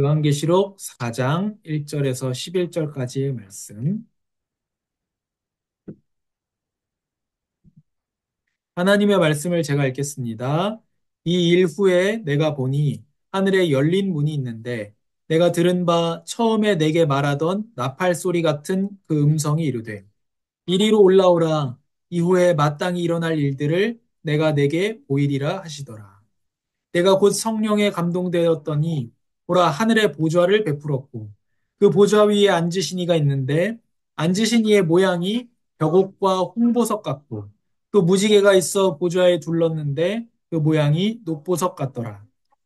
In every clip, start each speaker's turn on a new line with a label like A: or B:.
A: 요한계시록 4장 1절에서 11절까지의 말씀. 하나님의 말씀을 제가 읽겠습니다. 이 일 후에 내가 보니 하늘에 열린 문이 있는데 내가 들은 바 처음에 내게 말하던 나팔 소리 같은 그 음성이 이르되 이리로 올라오라. 이후에 마땅히 일어날 일들을 내가 내게 보이리라 하시더라. 내가 곧 성령에 감동되었더니 보라 하늘의 보좌를 베풀었고 그 보좌 위에 앉으신 이가 있는데 앉으신 이의 모양이 벽옥과 홍보석 같고 또 무지개가 있어 보좌에 둘렀는데 그 모양이 녹보석 같더라.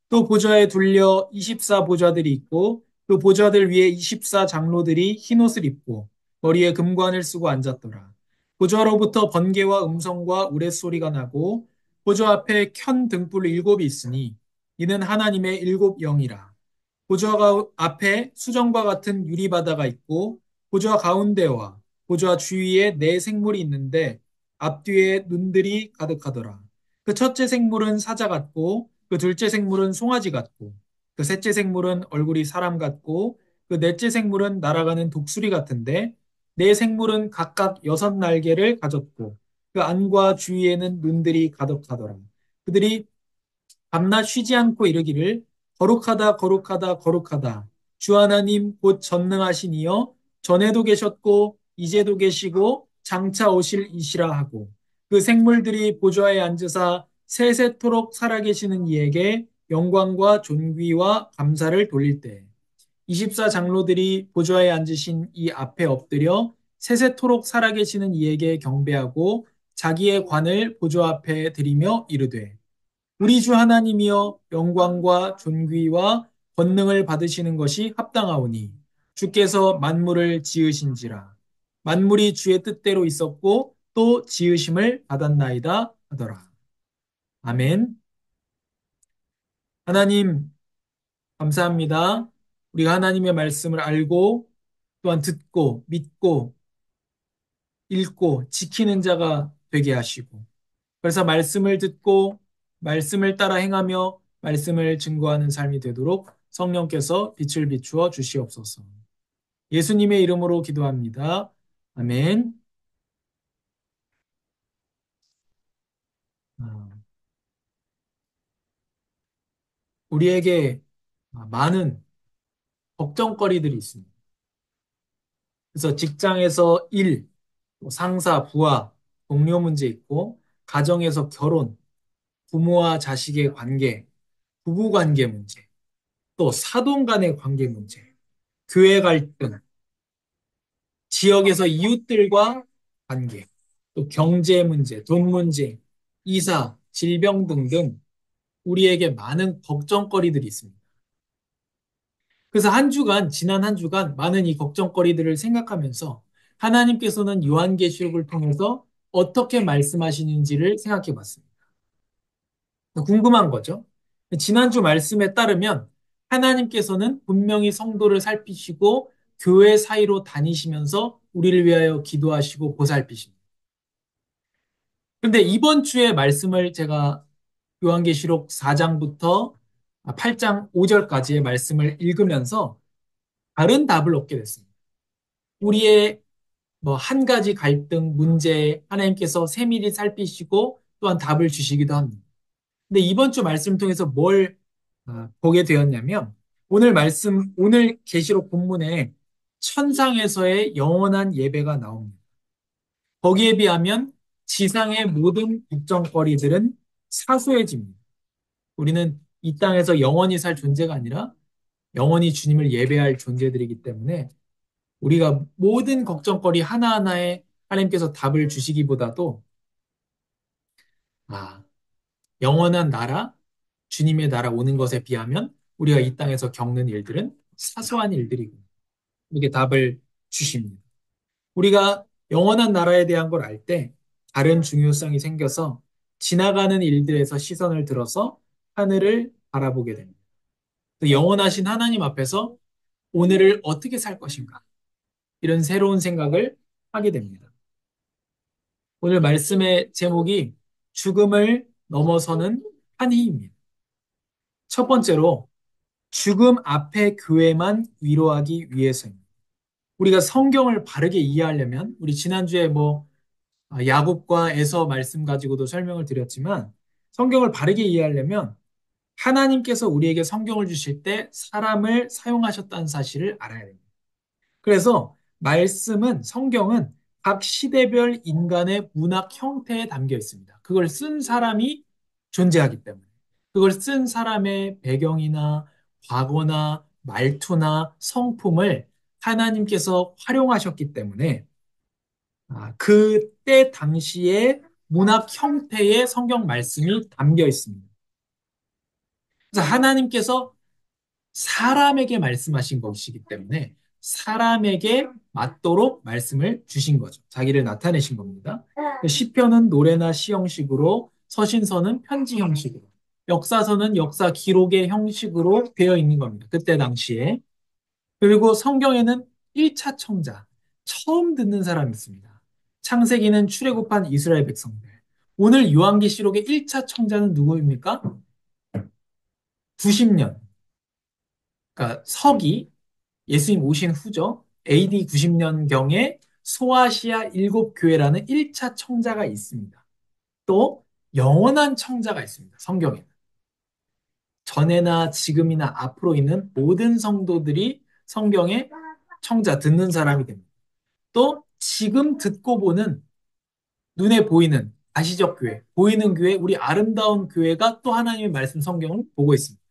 A: 또 보좌에 둘려 24 보좌들이 있고 그 보좌들 위에 24 장로들이 흰 옷을 입고 머리에 금관을 쓰고 앉았더라. 보좌로부터 번개와 음성과 우레소리가 나고 보좌 앞에 켠 등불 일곱이 있으니 이는 하나님의 일곱 영이라. 보좌 앞에 수정과 같은 유리바다가 있고 보좌 가운데와 보좌 주위에 네 생물이 있는데 앞뒤에 눈들이 가득하더라. 그 첫째 생물은 사자 같고 그 둘째 생물은 송아지 같고 그 셋째 생물은 얼굴이 사람 같고 그 넷째 생물은 날아가는 독수리 같은데 네 생물은 각각 여섯 날개를 가졌고 그 안과 주위에는 눈들이 가득하더라. 그들이 밤낮 쉬지 않고 이르기를 거룩하다 거룩하다 거룩하다 주 하나님 곧 전능하신 이여 전에도 계셨고 이제도 계시고 장차 오실 이시라 하고 그 생물들이 보좌에 앉으사 세세토록 살아계시는 이에게 영광과 존귀와 감사를 돌릴 때 24 장로들이 보좌에 앉으신 이 앞에 엎드려 세세토록 살아계시는 이에게 경배하고 자기의 관을 보좌 앞에 드리며 이르되 우리 주 하나님이여 영광과 존귀와 권능을 받으시는 것이 합당하오니 주께서 만물을 지으신지라 만물이 주의 뜻대로 있었고 또 지으심을 받았나이다 하더라. 아멘. 하나님 감사합니다. 우리가 하나님의 말씀을 알고 또한 듣고 믿고 읽고 지키는 자가 되게 하시고 그래서 말씀을 듣고 말씀을 따라 행하며 말씀을 증거하는 삶이 되도록 성령께서 빛을 비추어 주시옵소서. 예수님의 이름으로 기도합니다. 아멘. 아, 우리에게 많은 걱정거리들이 있습니다. 그래서 직장에서 일, 또 상사, 부하, 동료 문제 있고, 가정에서 결혼, 부모와 자식의 관계, 부부 관계 문제, 또 사돈 간의 관계 문제, 교회 갈등, 지역에서 이웃들과 관계, 또 경제 문제, 돈 문제, 이사, 질병 등등 우리에게 많은 걱정거리들이 있습니다. 그래서 지난 한 주간 많은 이 걱정거리들을 생각하면서 하나님께서는 요한계시록을 통해서 어떻게 말씀하시는지를 생각해 봤습니다. 궁금한 거죠. 지난주 말씀에 따르면 하나님께서는 분명히 성도를 살피시고 교회 사이로 다니시면서 우리를 위하여 기도하시고 보살피십니다. 그런데 이번 주에 말씀을 제가 요한계시록 4장부터 8장 5절까지의 말씀을 읽으면서 다른 답을 얻게 됐습니다. 우리의 뭐 한 가지 갈등, 문제에 하나님께서 세밀히 살피시고 또한 답을 주시기도 합니다. 근데 이번 주 말씀 통해서 뭘 보게 되었냐면 오늘 계시록 본문에 천상에서의 영원한 예배가 나옵니다. 거기에 비하면 지상의 모든 걱정거리들은 사소해집니다. 우리는 이 땅에서 영원히 살 존재가 아니라 영원히 주님을 예배할 존재들이기 때문에 우리가 모든 걱정거리 하나하나에 하나님께서 답을 주시기보다도 아, 영원한 나라, 주님의 나라 오는 것에 비하면 우리가 이 땅에서 겪는 일들은 사소한 일들이고 이게 답을 주십니다. 우리가 영원한 나라에 대한 걸 알 때 다른 중요성이 생겨서 지나가는 일들에서 시선을 들어서 하늘을 바라보게 됩니다. 영원하신 하나님 앞에서 오늘을 어떻게 살 것인가 이런 새로운 생각을 하게 됩니다. 오늘 말씀의 제목이 죽음을 넘어서는 한희입니다. 첫 번째로 죽음 앞에 교회만 위로하기 위해서입니다. 우리가 성경을 바르게 이해하려면 우리 지난주에 뭐 야곱과 에서 말씀 가지고도 설명을 드렸지만 성경을 바르게 이해하려면 하나님께서 우리에게 성경을 주실 때 사람을 사용하셨다는 사실을 알아야 됩니다. 그래서 말씀은 성경은 각 시대별 인간의 문학 형태에 담겨 있습니다. 그걸 쓴 사람이 존재하기 때문에. 그걸 쓴 사람의 배경이나 과거나 말투나 성품을 하나님께서 활용하셨기 때문에 그때 당시의 문학 형태의 성경 말씀이 담겨 있습니다. 그래서 하나님께서 사람에게 말씀하신 것이기 때문에 사람에게 맞도록 말씀을 주신 거죠. 자기를 나타내신 겁니다. 시편은 노래나 시 형식으로, 서신서는 편지 형식으로, 역사서는 역사 기록의 형식으로 되어 있는 겁니다. 그때 당시에. 그리고 성경에는 1차 청자, 처음 듣는 사람이 있습니다. 창세기는 출애굽한 이스라엘 백성들. 오늘 요한계시록의 1차 청자는 누구입니까? 90년, 그러니까 서기, 예수님 오신 후죠. AD 90년경에 소아시아 일곱 교회라는 1차 청자가 있습니다. 또 영원한 청자가 있습니다. 성경에는. 전에나 지금이나 앞으로 있는 모든 성도들이 성경의 청자, 듣는 사람이 됩니다. 또 지금 듣고 보는 눈에 보이는 가시적 교회, 보이는 교회, 우리 아름다운 교회가 또 하나님의 말씀 성경을 보고 있습니다.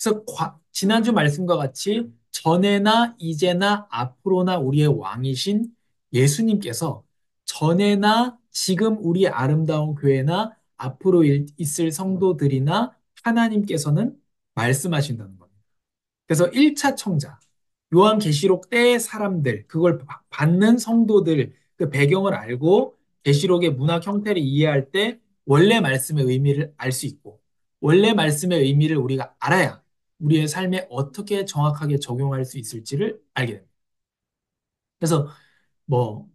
A: 그래서 지난주 말씀과 같이 전에나 이제나 앞으로나 우리의 왕이신 예수님께서 전에나 지금 우리의 아름다운 교회나 앞으로 있을 성도들이나 하나님께서는 말씀하신다는 겁니다. 그래서 1차 청자, 요한계시록 때의 사람들, 그걸 받는 성도들, 그 배경을 알고 계시록의 문학 형태를 이해할 때 원래 말씀의 의미를 알 수 있고, 원래 말씀의 의미를 우리가 알아야 우리의 삶에 어떻게 정확하게 적용할 수 있을지를 알게 됩니다. 그래서 뭐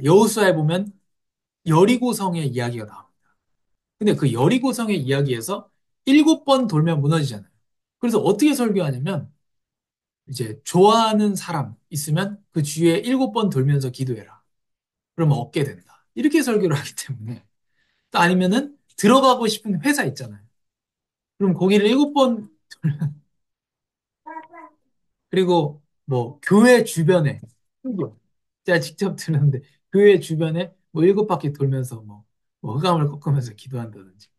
A: 여호수아에 보면 여리고성의 이야기가 나옵니다. 근데 그 여리고성의 이야기에서 7번 돌면 무너지잖아요. 그래서 어떻게 설교하냐면 이제 좋아하는 사람 있으면 그 주위에 7번 돌면서 기도해라. 그러면 얻게 된다. 이렇게 설교를 하기 때문에 또 아니면은 들어가고 싶은 회사 있잖아요. 그럼 거기를 7번 그리고 뭐 교회 주변에 심지어 제가 직접 들었는데 교회 주변에 뭐 7바퀴 돌면서 뭐 흑암을 꺾으면서 기도한다든지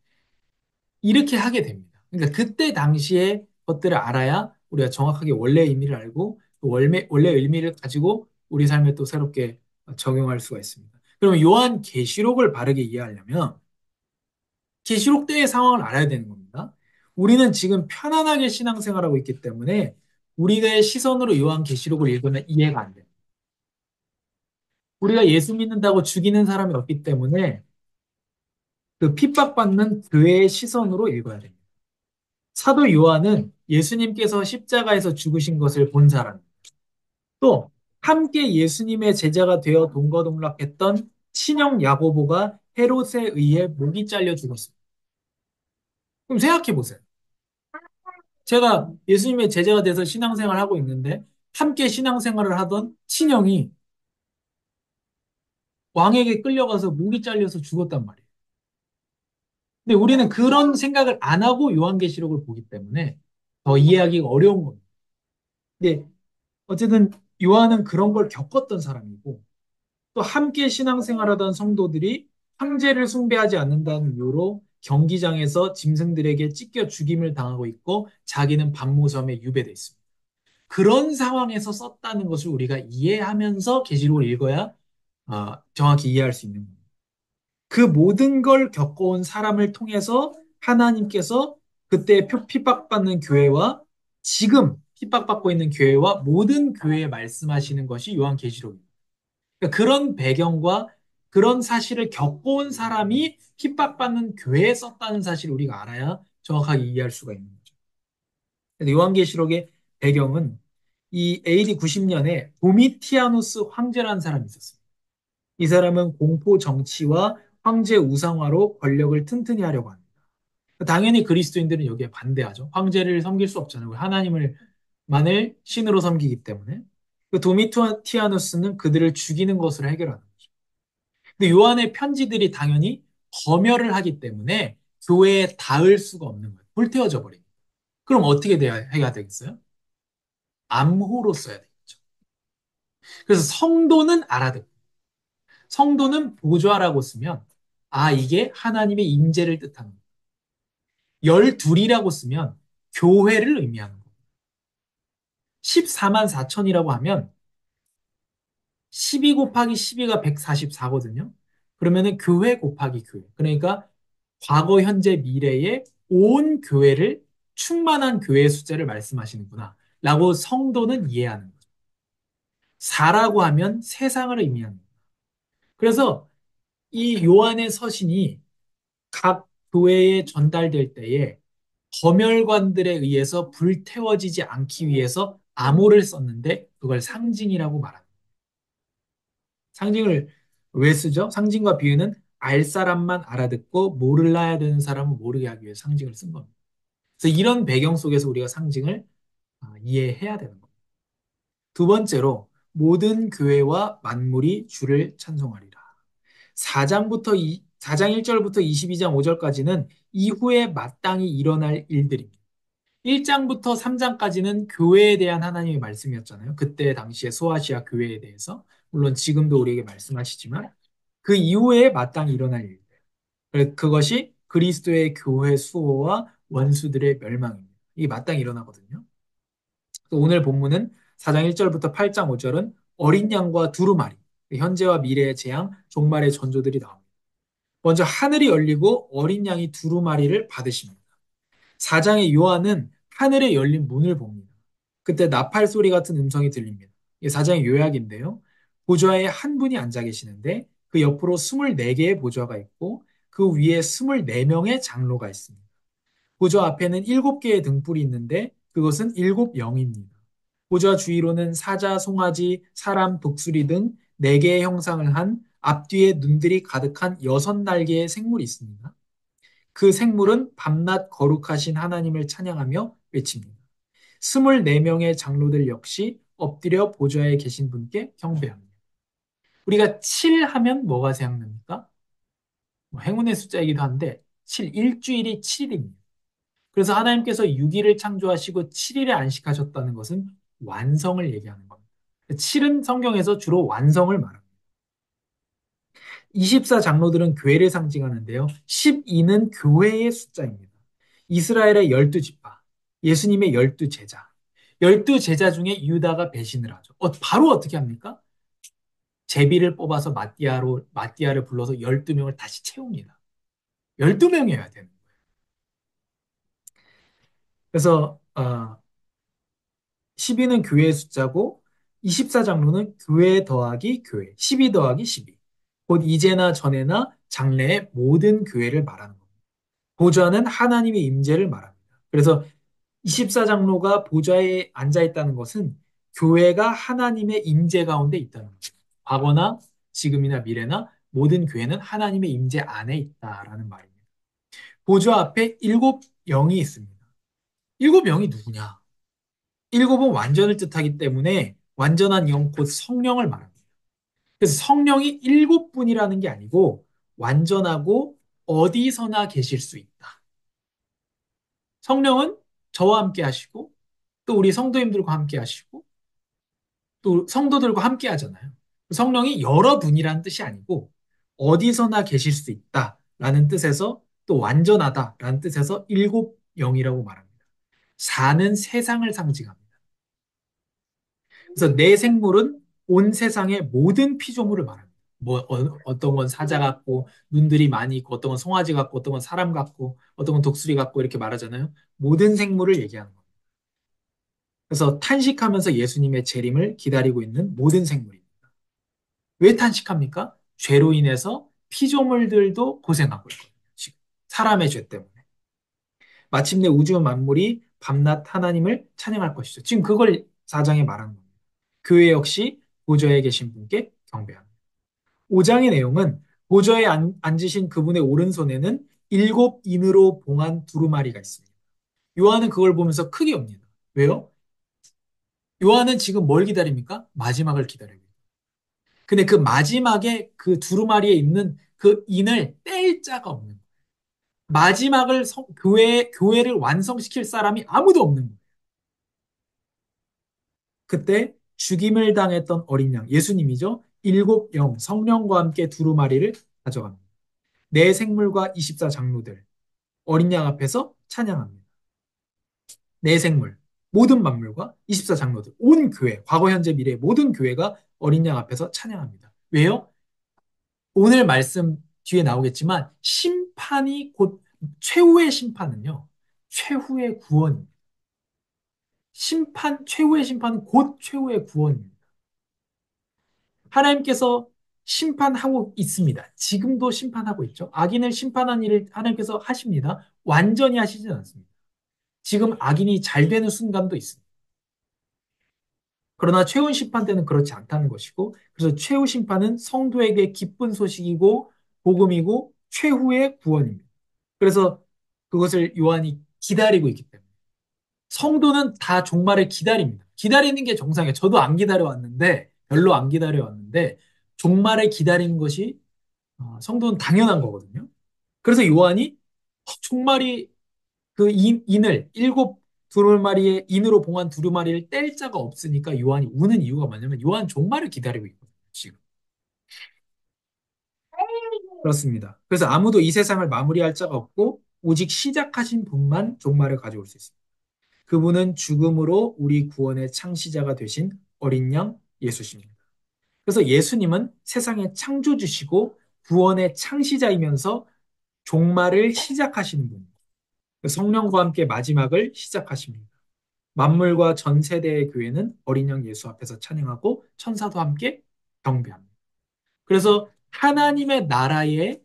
A: 이렇게 하게 됩니다. 그러니까 그때 당시에 것들을 알아야 우리가 정확하게 원래의 의미를 알고 또 원래 의미를 가지고 우리 삶에 또 새롭게 적용할 수가 있습니다. 그러면 요한 계시록을 바르게 이해하려면 계시록 때의 상황을 알아야 되는 겁니다. 우리는 지금 편안하게 신앙생활하고 있기 때문에 우리의 시선으로 요한 계시록을 읽으면 이해가 안 돼요. 우리가 예수 믿는다고 죽이는 사람이 없기 때문에 그 핍박받는 교회의 시선으로 읽어야 됩니다. 사도 요한은 예수님께서 십자가에서 죽으신 것을 본 사람, 또 함께 예수님의 제자가 되어 동거동락했던 친형 야고보가 헤롯에 의해 목이 잘려 죽었습니다. 그럼 생각해 보세요. 제가 예수님의 제자가 돼서 신앙생활을 하고 있는데 함께 신앙생활을 하던 친형이 왕에게 끌려가서 목이 잘려서 죽었단 말이에요. 근데 우리는 그런 생각을 안 하고 요한계시록을 보기 때문에 더 이해하기가 어려운 겁니다. 근데 어쨌든 요한은 그런 걸 겪었던 사람이고 또 함께 신앙생활하던 성도들이 황제를 숭배하지 않는다는 이유로 경기장에서 짐승들에게 찢겨 죽임을 당하고 있고 자기는 반모섬에 유배돼 있습니다. 그런 상황에서 썼다는 것을 우리가 이해하면서 계시록을 읽어야 정확히 이해할 수 있는 겁니다. 그 모든 걸 겪어온 사람을 통해서 하나님께서 그때 핍박받는 교회와 지금 핍박받고 있는 교회와 모든 교회에 말씀하시는 것이 요한계시록입니다. 그러니까 그런 배경과 그런 사실을 겪어온 사람이 핍박받는 교회에 썼다는 사실을 우리가 알아야 정확하게 이해할 수가 있는 거죠. 요한계시록의 배경은 이 AD 90년에 도미티아누스 황제라는 사람이 있었습니다. 이 사람은 공포 정치와 황제 우상화로 권력을 튼튼히 하려고 합니다. 당연히 그리스도인들은 여기에 반대하죠. 황제를 섬길 수 없잖아요. 하나님을 만을 신으로 섬기기 때문에. 그 도미티아누스는 그들을 죽이는 것으로 해결하는 거죠. 근데 요한의 편지들이 당연히 검열을 하기 때문에 교회에 닿을 수가 없는 거예요. 불태워져 버립니다. 그럼 어떻게 해야 되겠어요? 암호로 써야 되겠죠. 그래서 성도는 알아듣고 성도는 보좌라고 쓰면 아 이게 하나님의 임재를 뜻하는 거예요. 열둘이라고 쓰면 교회를 의미하는 거예요. 14만 4천이라고 하면 12 곱하기 12가 144거든요. 그러면은 교회 곱하기 교회. 그러니까 과거, 현재, 미래의 온 교회를 충만한 교회의 숫자를 말씀하시는구나. 라고 성도는 이해하는 거죠. 4라고 하면 세상을 의미하는 거예요. 그래서 이 요한의 서신이 각 교회에 전달될 때에 검열관들에 의해서 불태워지지 않기 위해서 암호를 썼는데 그걸 상징이라고 말합니다. 상징을 왜 쓰죠? 상징과 비유는 알 사람만 알아듣고 모를라야 되는 사람은 모르게 하기 위해 상징을 쓴 겁니다. 그래서 이런 배경 속에서 우리가 상징을 이해해야 되는 겁니다. 두 번째로 모든 교회와 만물이 주를 찬송하리라. 4장 1절부터 22장 5절까지는 이후에 마땅히 일어날 일들입니다. 1장부터 3장까지는 교회에 대한 하나님의 말씀이었잖아요. 그때 당시에 소아시아 교회에 대해서. 물론 지금도 우리에게 말씀하시지만 그 이후에 마땅히 일어날 일들. 그것이 그리스도의 교회 수호와 원수들의 멸망입니다. 이게 마땅히 일어나거든요. 오늘 본문은 4장 1절부터 8장 5절은 어린 양과 두루마리, 현재와 미래의 재앙, 종말의 전조들이 나옵니다. 먼저 하늘이 열리고 어린 양이 두루마리를 받으십니다. 4장의 요한은 하늘에 열린 문을 봅니다. 그때 나팔 소리 같은 음성이 들립니다. 이게 4장의 요약인데요. 보좌에 한 분이 앉아 계시는데 그 옆으로 24개의 보좌가 있고 그 위에 24명의 장로가 있습니다. 보좌 앞에는 7개의 등불이 있는데 그것은 7영입니다. 보좌 주위로는 사자, 송아지, 사람, 독수리 등 4개의 형상을 한 앞뒤에 눈들이 가득한 6날개의 생물이 있습니다. 그 생물은 밤낮 거룩하신 하나님을 찬양하며 외칩니다. 24명의 장로들 역시 엎드려 보좌에 계신 분께 경배합니다. 우리가 7 하면 뭐가 생각납니까? 뭐 행운의 숫자이기도 한데 7, 일주일이 7일입니다. 그래서 하나님께서 6일을 창조하시고 7일에 안식하셨다는 것은 완성을 얘기하는 겁니다. 7은 성경에서 주로 완성을 말합니다. 24 장로들은 교회를 상징하는데요. 12는 교회의 숫자입니다. 이스라엘의 12지파, 예수님의 12제자. 12제자 중에 유다가 배신을 하죠. 바로 어떻게 합니까? 제비를 뽑아서 마띠아를 불러서 12명을 다시 채웁니다. 12명이어야 되는 거예요. 그래서 12는 교회의 숫자고 24장로는 교회 더하기 교회, 12 더하기 12. 곧 이제나 전에나 장래의 모든 교회를 말하는 겁니다. 보좌는 하나님의 임재를 말합니다. 그래서 24장로가 보좌에 앉아 있다는 것은 교회가 하나님의 임재 가운데 있다는 거죠. 과거나 지금이나 미래나 모든 교회는 하나님의 임재 안에 있다라는 말입니다. 보좌 앞에 7영이 있습니다. 7영이 누구냐? 7은 완전을 뜻하기 때문에 완전한 영, 곧 성령을 말합니다. 그래서 성령이 7분이라는 게 아니고 완전하고 어디서나 계실 수 있다. 성령은 저와 함께 하시고 또 우리 성도님들과 함께 하시고 또 성도들과 함께 하잖아요. 성령이 여러분이라는 뜻이 아니고 어디서나 계실 수 있다라는 뜻에서 또 완전하다라는 뜻에서 7영이라고 말합니다. 4는 세상을 상징합니다. 그래서 내 생물은 온 세상의 모든 피조물을 말합니다. 어떤 건 사자 같고 눈들이 많이 있고 어떤 건 송아지 같고 어떤 건 사람 같고 어떤 건 독수리 같고 이렇게 말하잖아요. 모든 생물을 얘기하는 겁니다. 그래서 탄식하면서 예수님의 재림을 기다리고 있는 모든 생물입니다. 왜 탄식합니까? 죄로 인해서 피조물들도 고생하고 있거든요. 지금 사람의 죄 때문에. 마침내 우주 만물이 밤낮 하나님을 찬양할 것이죠. 지금 그걸 4장에 말하는 겁니다. 교회 역시 보좌에 계신 분께 경배합니다. 5장의 내용은 보좌에 앉으신 그분의 오른손에는 일곱 인으로 봉한 두루마리가 있습니다. 요한은 그걸 보면서 크게 옵니다. 왜요? 요한은 지금 뭘 기다립니까? 마지막을 기다리고 있어요. 근데 그 마지막에 그 두루마리에 있는 그 인을 뗄 자가 없는 거예요. 마지막을 교회를 완성시킬 사람이 아무도 없는 거예요. 그때 죽임을 당했던 어린 양, 예수님이죠. 일곱 영, 성령과 함께 두루마리를 가져갑니다. 내 생물과 24 장로들, 어린 양 앞에서 찬양합니다. 내 생물, 모든 만물과 24 장로들, 온 교회, 과거, 현재, 미래 모든 교회가 어린 양 앞에서 찬양합니다. 왜요? 오늘 말씀 뒤에 나오겠지만 심판이 곧 최후의 심판은요. 최후의 구원입니다. 최후의 심판은 곧 최후의 구원입니다. 하나님께서 심판하고 있습니다. 지금도 심판하고 있죠. 악인을 심판한 일을 하나님께서 하십니다. 완전히 하시진 않습니다. 지금 악인이 잘 되는 순간도 있습니다. 그러나 최후 심판 때는 그렇지 않다는 것이고, 그래서 최후 심판은 성도에게 기쁜 소식이고, 복음이고, 최후의 구원입니다. 그래서 그것을 요한이 기다리고 있기 때문에. 성도는 다 종말을 기다립니다. 기다리는 게 정상이에요. 저도 안 기다려왔는데, 별로 안 기다려왔는데, 종말을 기다리는 것이 성도는 당연한 거거든요. 그래서 요한이 종말이 그 인을 일곱 두루마리의 인으로 봉한 두루마리를 뗄 자가 없으니까 요한이 우는 이유가 뭐냐면 요한 종말을 기다리고 있거든요. 지금. 그렇습니다. 그래서 아무도 이 세상을 마무리할 자가 없고 오직 시작하신 분만 종말을 가져올 수 있습니다. 그분은 죽음으로 우리 구원의 창시자가 되신 어린 양 예수십니다. 그래서 예수님은 세상의 창조주시고 구원의 창시자이면서 종말을 시작하시는 분입니다. 성령과 함께 마지막을 시작하십니다. 만물과 전 세대의 교회는 어린 양 예수 앞에서 찬양하고 천사도 함께 경배합니다. 그래서 하나님의 나라의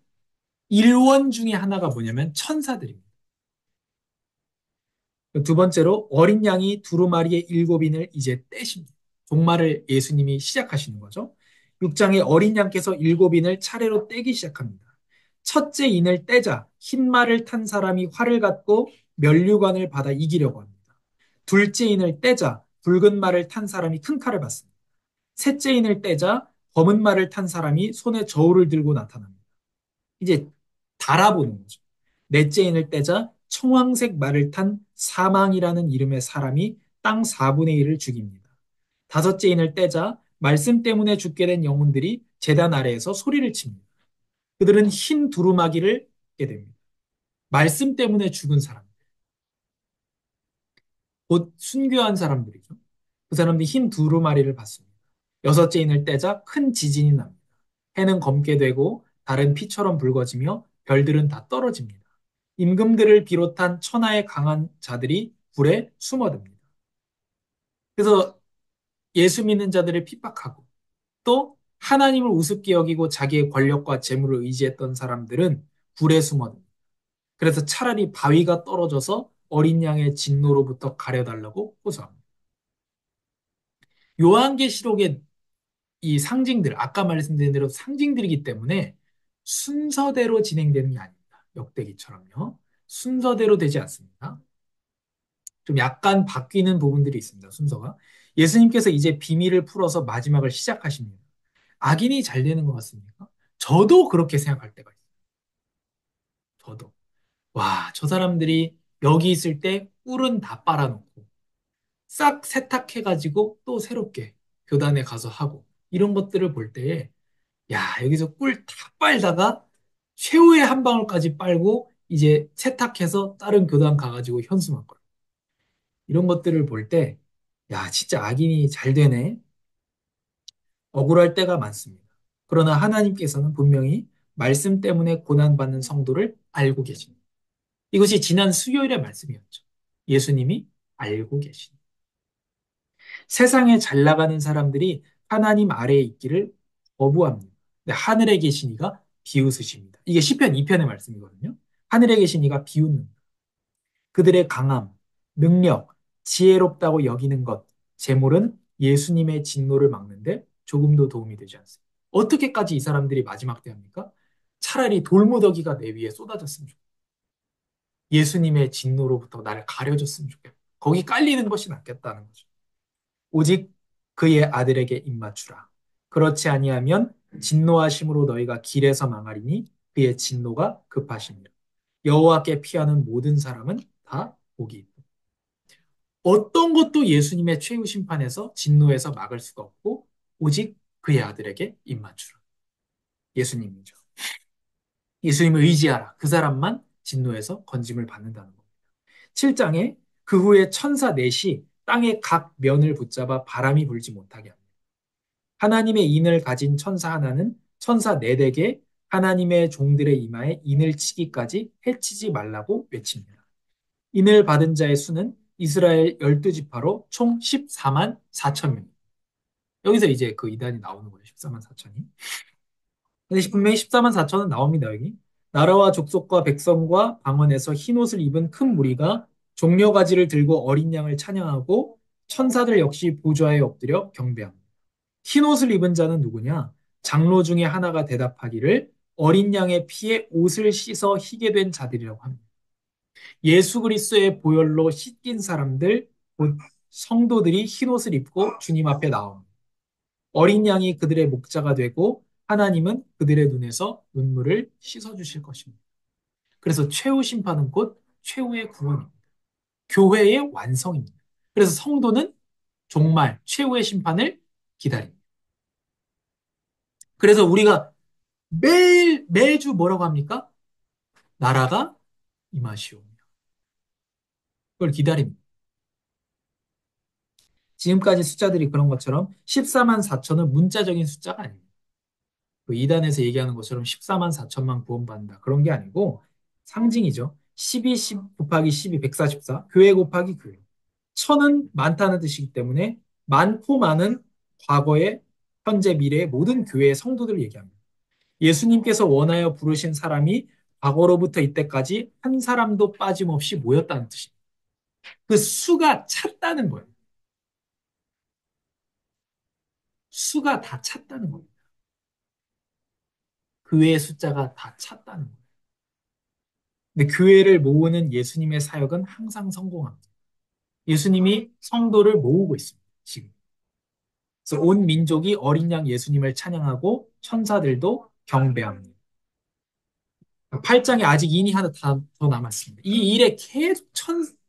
A: 일원 중에 하나가 뭐냐면 천사들입니다. 두 번째로 어린 양이 두루마리의 일곱 인을 이제 떼십니다. 종말을 예수님이 시작하시는 거죠. 6장에 어린 양께서 일곱 인을 차례로 떼기 시작합니다. 첫째 인을 떼자 흰 말을 탄 사람이 활을 갖고 면류관을 받아 이기려고 합니다. 둘째 인을 떼자 붉은 말을 탄 사람이 큰 칼을 받습니다. 셋째 인을 떼자 검은 말을 탄 사람이 손에 저울을 들고 나타납니다. 이제 달아보는 거죠. 넷째 인을 떼자 청황색 말을 탄 사망이라는 이름의 사람이 땅 4분의 1을 죽입니다. 다섯째 인을 떼자 말씀 때문에 죽게 된 영혼들이 제단 아래에서 소리를 칩니다. 그들은 흰 두루마기를 얻게 됩니다. 말씀 때문에 죽은 사람, 곧 순교한 사람들이죠. 그 사람들이 흰 두루마리를 받습니다. 여섯째 인을 떼자 큰 지진이 납니다. 해는 검게 되고 달은 피처럼 붉어지며 별들은 다 떨어집니다. 임금들을 비롯한 천하의 강한 자들이 불에 숨어듭니다. 그래서 예수 믿는 자들을 핍박하고 또 하나님을 우습게 여기고 자기의 권력과 재물을 의지했던 사람들은 불에 숨어듭니다. 그래서 차라리 바위가 떨어져서 어린 양의 진노로부터 가려달라고 호소합니다. 요한계시록의 이 상징들, 아까 말씀드린 대로 상징들이기 때문에 순서대로 진행되는 게 아닙니다. 역대기처럼요. 순서대로 되지 않습니다. 좀 약간 바뀌는 부분들이 있습니다. 순서가. 예수님께서 이제 비밀을 풀어서 마지막을 시작하십니다. 악인이 잘 되는 것 같습니까? 저도 그렇게 생각할 때가 있어요. 저도. 와, 저 사람들이 여기 있을 때 꿀은 다 빨아놓고 싹 세탁해가지고 또 새롭게 교단에 가서 하고 이런 것들을 볼 때에 야, 여기서 꿀 다 빨다가 최후의 한 방울까지 빨고 이제 세탁해서 다른 교단 가가지고 현수막 걸고 이런 것들을 볼 때, 야, 진짜 악인이 잘 되네. 억울할 때가 많습니다. 그러나 하나님께서는 분명히 말씀 때문에 고난받는 성도를 알고 계십니다. 이것이 지난 수요일의 말씀이었죠. 예수님이 알고 계신. 세상에 잘 나가는 사람들이 하나님 아래에 있기를 거부합니다. 근데 하늘에 계신 이가 비웃으십니다. 이게 시편 2편의 말씀이거든요. 하늘에 계신 이가 비웃는다. 그들의 강함, 능력, 지혜롭다고 여기는 것, 재물은 예수님의 진노를 막는데 조금도 도움이 되지 않습니다. 어떻게까지 이 사람들이 마지막 때 합니까? 차라리 돌무더기가 내 위에 쏟아졌으면 좋겠다. 예수님의 진노로부터 나를 가려줬으면 좋겠다. 거기 깔리는 것이 낫겠다는 거죠. 오직 그의 아들에게 입맞추라. 그렇지 아니하면 진노하심으로 너희가 길에서 망하리니 그의 진노가 급하십니다. 여호와께 피하는 모든 사람은 다 복이 있다. 어떤 것도 예수님의 최후 심판에서 진노에서 막을 수가 없고 오직 그의 아들에게 입맞추라. 예수님이죠. 예수님을 의지하라. 그 사람만 진노에서 건짐을 받는다는 겁니다. 7장에 그 후에 천사 넷이 땅의 각 면을 붙잡아 바람이 불지 못하게 합니다. 하나님의 인을 가진 천사 하나는 천사 넷에게 하나님의 종들의 이마에 인을 치기까지 해치지 말라고 외칩니다. 인을 받은 자의 수는 이스라엘 12지파로 총 14만 4천 명. 여기서 이제 그 이단이 나오는 거예요. 14만 4천이. 근데 분명히 14만 4천은 나옵니다, 여기. 나라와 족속과 백성과 방언에서 흰옷을 입은 큰 무리가 종려가지를 들고 어린 양을 찬양하고 천사들 역시 보좌에 엎드려 경배합니다. 흰옷을 입은 자는 누구냐? 장로 중에 하나가 대답하기를 어린 양의 피에 옷을 씻어 희게 된 자들이라고 합니다. 예수 그리스도의 보혈로 씻긴 사람들, 곧 성도들이 흰옷을 입고 주님 앞에 나옵니다. 어린 양이 그들의 목자가 되고 하나님은 그들의 눈에서 눈물을 씻어주실 것입니다. 그래서 최후 심판은 곧 최후의 구원입니다. 교회의 완성입니다. 그래서 성도는 정말 최후의 심판을 기다립니다. 그래서 우리가 매주 뭐라고 합니까? 나라가 임하시오. 그걸 기다립니다. 지금까지 숫자들이 그런 것처럼 14만 4천은 문자적인 숫자가 아닙니다. 그 이단에서 얘기하는 것처럼 14만 4천만 구원받는다. 그런 게 아니고 상징이죠. 12, 10 곱하기 12, 144. 교회 곱하기 교회. 천은 많다는 뜻이기 때문에 많고 많은 과거의 현재 미래의 모든 교회의 성도들을 얘기합니다. 예수님께서 원하여 부르신 사람이 과거로부터 이때까지 한 사람도 빠짐없이 모였다는 뜻입니다. 그 수가 찼다는 거예요. 수가 다 찼다는 겁니다. 교회의 숫자가 다 찼다는 거예요. 근데 교회를 모으는 예수님의 사역은 항상 성공합니다. 예수님이 성도를 모으고 있습니다. 지금. 그래서 온 민족이 어린 양 예수님을 찬양하고 천사들도 경배합니다. 8장에 아직 인이 하나 더 남았습니다. 이 일에 계속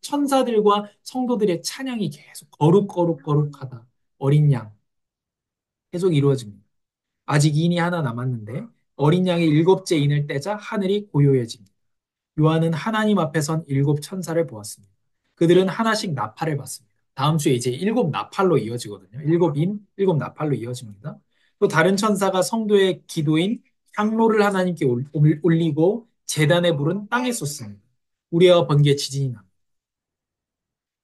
A: 천사들과 성도들의 찬양이 계속 거룩하다. 어린 양 계속 이루어집니다. 아직 인이 하나 남았는데 어린 양이 일곱째 인을 떼자 하늘이 고요해집니다. 요한은 하나님 앞에 선 일곱 천사를 보았습니다. 그들은 하나씩 나팔을 받습니다. 다음 주에 이제 일곱 나팔로 이어지거든요. 일곱 인, 일곱 나팔로 이어집니다. 또 다른 천사가 성도의 기도인 향로를 하나님께 올리고 제단의 불은 땅에 쏟습니다. 우리와 번개 지진이 납니다.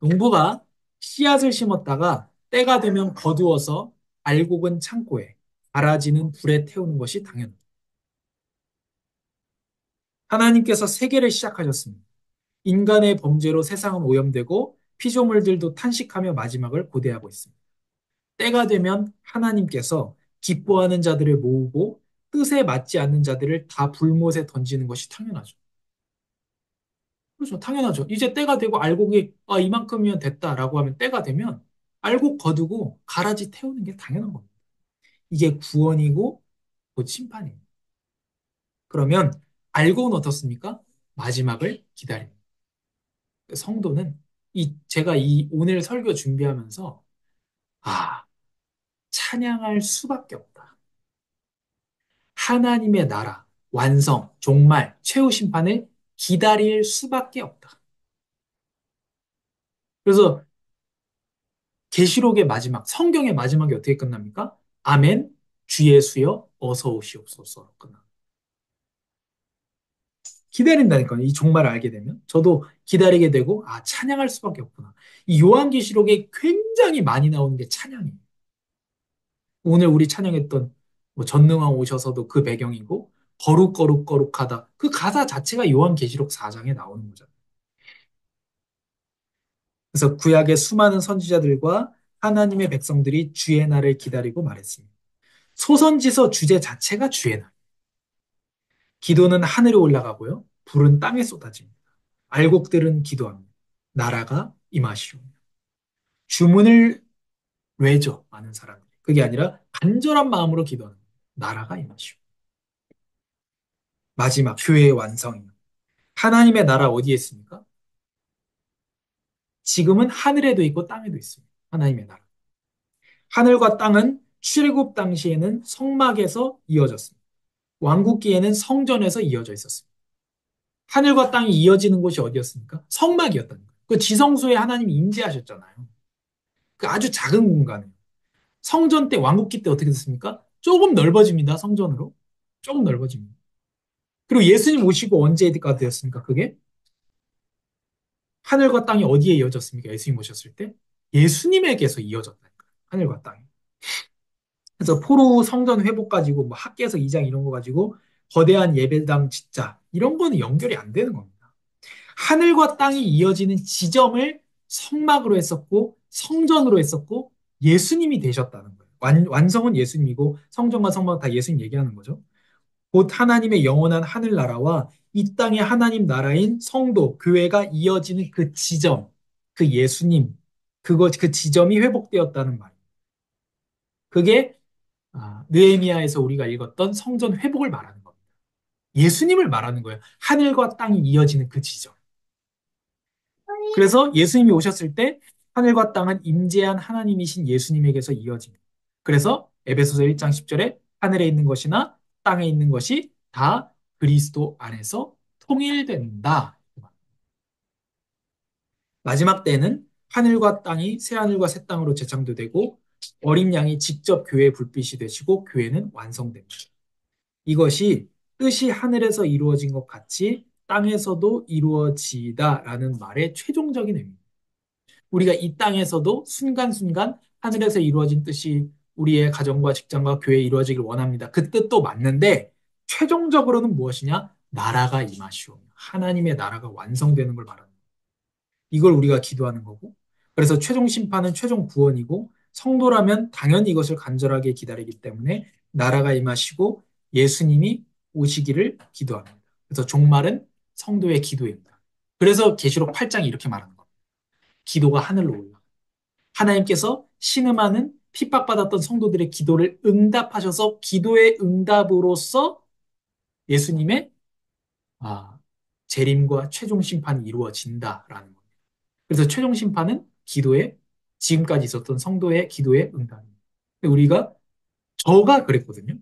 A: 농부가 씨앗을 심었다가 때가 되면 거두어서 알곡은 창고에, 가라지는 불에 태우는 것이 당연합니다. 하나님께서 세계를 시작하셨습니다. 인간의 범죄로 세상은 오염되고 피조물들도 탄식하며 마지막을 고대하고 있습니다. 때가 되면 하나님께서 기뻐하는 자들을 모으고 뜻에 맞지 않는 자들을 다 불못에 던지는 것이 당연하죠. 그렇죠. 당연하죠. 이제 때가 되고 알곡이 이만큼이면 됐다라고 하면 때가 되면 알곡 거두고 가라지 태우는 게 당연한 겁니다. 이게 구원이고 곧 심판입니다. 그러면 알곡은 어떻습니까? 마지막을 기다립니다. 성도는 제가 이 오늘 설교 준비하면서 아, 찬양할 수밖에 없다. 하나님의 나라, 완성, 종말, 최후 심판을 기다릴 수밖에 없다. 그래서 계시록의 마지막, 성경의 마지막이 어떻게 끝납니까? 아멘, 주 예수여 어서 오시옵소서 끝나. 기다린다니까요. 이 종말을 알게 되면 저도 기다리게 되고 찬양할 수밖에 없구나. 이 요한계시록에 굉장히 많이 나오는 게 찬양이에요. 오늘 우리 찬양했던 뭐 전능왕 오셔서도 그 배경이고 거룩하다. 그 가사 자체가 요한계시록 4장에 나오는 거잖아요. 그래서 구약의 수많은 선지자들과 하나님의 백성들이 주의 날을 기다리고 말했습니다. 소선지서 주제 자체가 주의 날. 기도는 하늘에 올라가고요. 불은 땅에 쏟아집니다. 알곡들은 기도합니다. 나라가 임하시오. 주문을 외죠, 많은 사람들이. 그게 아니라 간절한 마음으로 기도하는 거예요. 나라가 임하시오. 마지막 교회의 완성입니다. 하나님의 나라 어디에 있습니까? 지금은 하늘에도 있고 땅에도 있습니다. 하나님의 나라. 하늘과 땅은 출애굽 당시에는 성막에서 이어졌습니다. 왕국기에는 성전에서 이어져 있었습니다. 하늘과 땅이 이어지는 곳이 어디였습니까? 성막이었다는 거예요. 그 지성소에 하나님이 임재하셨잖아요. 그 아주 작은 공간에. 성전 때, 왕국기 때 어떻게 됐습니까? 조금 넓어집니다, 성전으로. 조금 넓어집니다. 그리고 예수님 오시고 언제가 되었습니까, 그게? 하늘과 땅이 어디에 이어졌습니까? 예수님 오셨을 때? 예수님에게서 이어졌다니까요. 하늘과 땅이. 그래서 포로 성전 회복 가지고 뭐 학계에서 2장 이런 거 가지고 거대한 예배당 짓자 이런 거는 연결이 안 되는 겁니다. 하늘과 땅이 이어지는 지점을 성막으로 했었고 성전으로 했었고 예수님이 되셨다는 거예요. 완성은 예수님이고 성전과 성막 다 예수님 얘기하는 거죠. 곧 하나님의 영원한 하늘나라와 이 땅의 하나님 나라인 성도, 교회가 이어지는 그 지점, 그 예수님, 그 지점이 회복되었다는 말. 그게 느헤미야에서 우리가 읽었던 성전 회복을 말하는 겁니다. 예수님을 말하는 거예요. 하늘과 땅이 이어지는 그 지점. 그래서 예수님이 오셨을 때 하늘과 땅은 임재한 하나님이신 예수님에게서 이어집니다. 그래서 에베소서 1장 10절에 하늘에 있는 것이나 땅에 있는 것이 다 그리스도 안에서 통일된다. 마지막 때는 하늘과 땅이 새 하늘과 새 땅으로 재창조되고 어린 양이 직접 교회의 불빛이 되시고 교회는 완성됩니다. 이것이 뜻이 하늘에서 이루어진 것 같이 땅에서도 이루어지다라는 말의 최종적인 의미입니다. 우리가 이 땅에서도 순간순간 하늘에서 이루어진 뜻이 우리의 가정과 직장과 교회에 이루어지길 원합니다. 그 뜻도 맞는데 최종적으로는 무엇이냐? 나라가 임하시오. 하나님의 나라가 완성되는 걸 말합니다. 이걸 우리가 기도하는 거고. 그래서 최종 심판은 최종 구원이고 성도라면 당연히 이것을 간절하게 기다리기 때문에 나라가 임하시고 예수님이 오시기를 기도합니다. 그래서 종말은 성도의 기도입니다. 그래서 계시록 8장이 이렇게 말하는 겁니다. 기도가 하늘로 올라. 하나님께서 신음하는 핍박받았던 성도들의 기도를 응답하셔서 기도의 응답으로써 예수님의 재림과 최종 심판이 이루어진다라는 겁니다. 그래서 최종 심판은 기도에 지금까지 있었던 성도의 기도의 응답입니다. 우리가 저가 그랬거든요.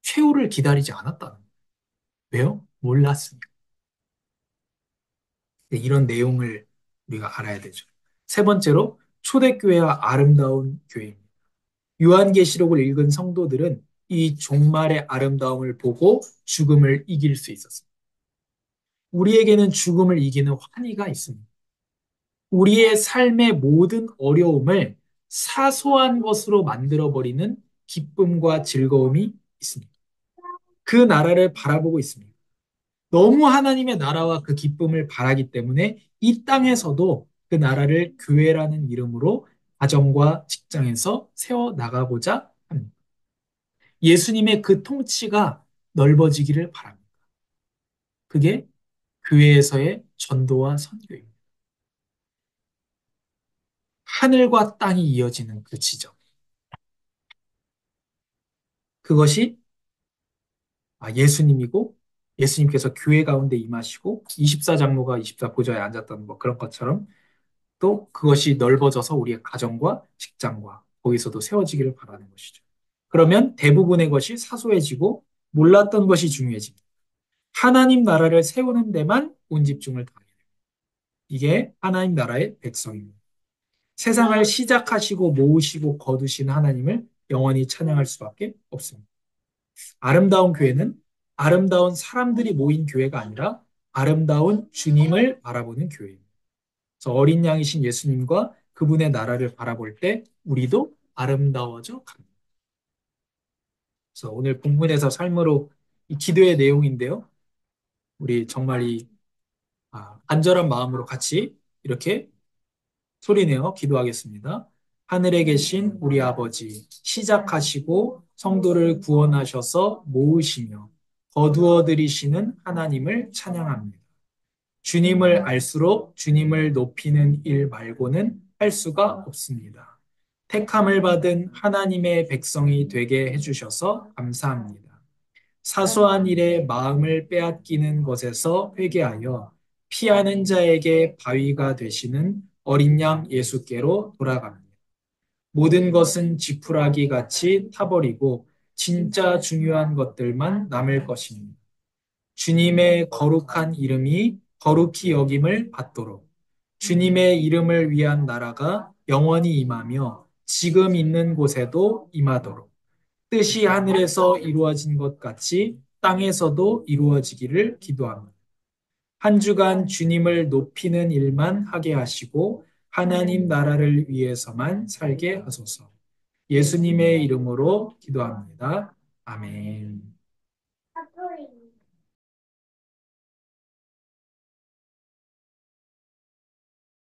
A: 최후를 기다리지 않았다는 거예요. 왜요? 몰랐으니까. 이런 내용을 우리가 알아야 되죠. 세 번째로 초대교회와 아름다운 교회입니다. 요한계시록을 읽은 성도들은 이 종말의 아름다움을 보고 죽음을 이길 수 있었습니다. 우리에게는 죽음을 이기는 환희가 있습니다. 우리의 삶의 모든 어려움을 사소한 것으로 만들어버리는 기쁨과 즐거움이 있습니다. 그 나라를 바라보고 있습니다. 너무 하나님의 나라와 그 기쁨을 바라기 때문에 이 땅에서도 그 나라를 교회라는 이름으로 가정과 직장에서 세워 나가고자 합니다. 예수님의 그 통치가 넓어지기를 바랍니다. 그게 교회에서의 전도와 선교입니다. 하늘과 땅이 이어지는 그 지점. 그것이 예수님이고 예수님께서 교회 가운데 임하시고 24장로가 24보좌에 앉았던 뭐 그런 것처럼 또 그것이 넓어져서 우리의 가정과 직장과 거기서도 세워지기를 바라는 것이죠. 그러면 대부분의 것이 사소해지고 몰랐던 것이 중요해집니다. 하나님 나라를 세우는 데만 온 집중을 다하게 됩니다. 이게 하나님 나라의 백성입니다. 세상을 시작하시고 모으시고 거두신 하나님을 영원히 찬양할 수밖에 없습니다. 아름다운 교회는 아름다운 사람들이 모인 교회가 아니라 아름다운 주님을 바라보는 교회입니다. 그래서 어린 양이신 예수님과 그분의 나라를 바라볼 때 우리도 아름다워져 갑니다. 그래서 오늘 본문에서 삶으로 이 기도의 내용인데요. 우리 정말 이 간절한 마음으로 같이 이렇게 소리내어 기도하겠습니다. 하늘에 계신 우리 아버지, 시작하시고 성도를 구원하셔서 모으시며 거두어 들이시는 하나님을 찬양합니다. 주님을 알수록 주님을 높이는 일 말고는 할 수가 없습니다. 택함을 받은 하나님의 백성이 되게 해주셔서 감사합니다. 사소한 일에 마음을 빼앗기는 것에서 회개하여 피하는 자에게 바위가 되시는 어린 양 예수께로 돌아갑니다. 모든 것은 지푸라기 같이 타버리고 진짜 중요한 것들만 남을 것입니다. 주님의 거룩한 이름이 거룩히 여김을 받도록 주님의 이름을 위한 나라가 영원히 임하며 지금 있는 곳에도 임하도록 뜻이 하늘에서 이루어진 것 같이 땅에서도 이루어지기를 기도합니다. 한 주간 주님을 높이는 일만 하게 하시고 하나님 나라를 위해서만 살게 하소서. 예수님의 이름으로 기도합니다. 아멘.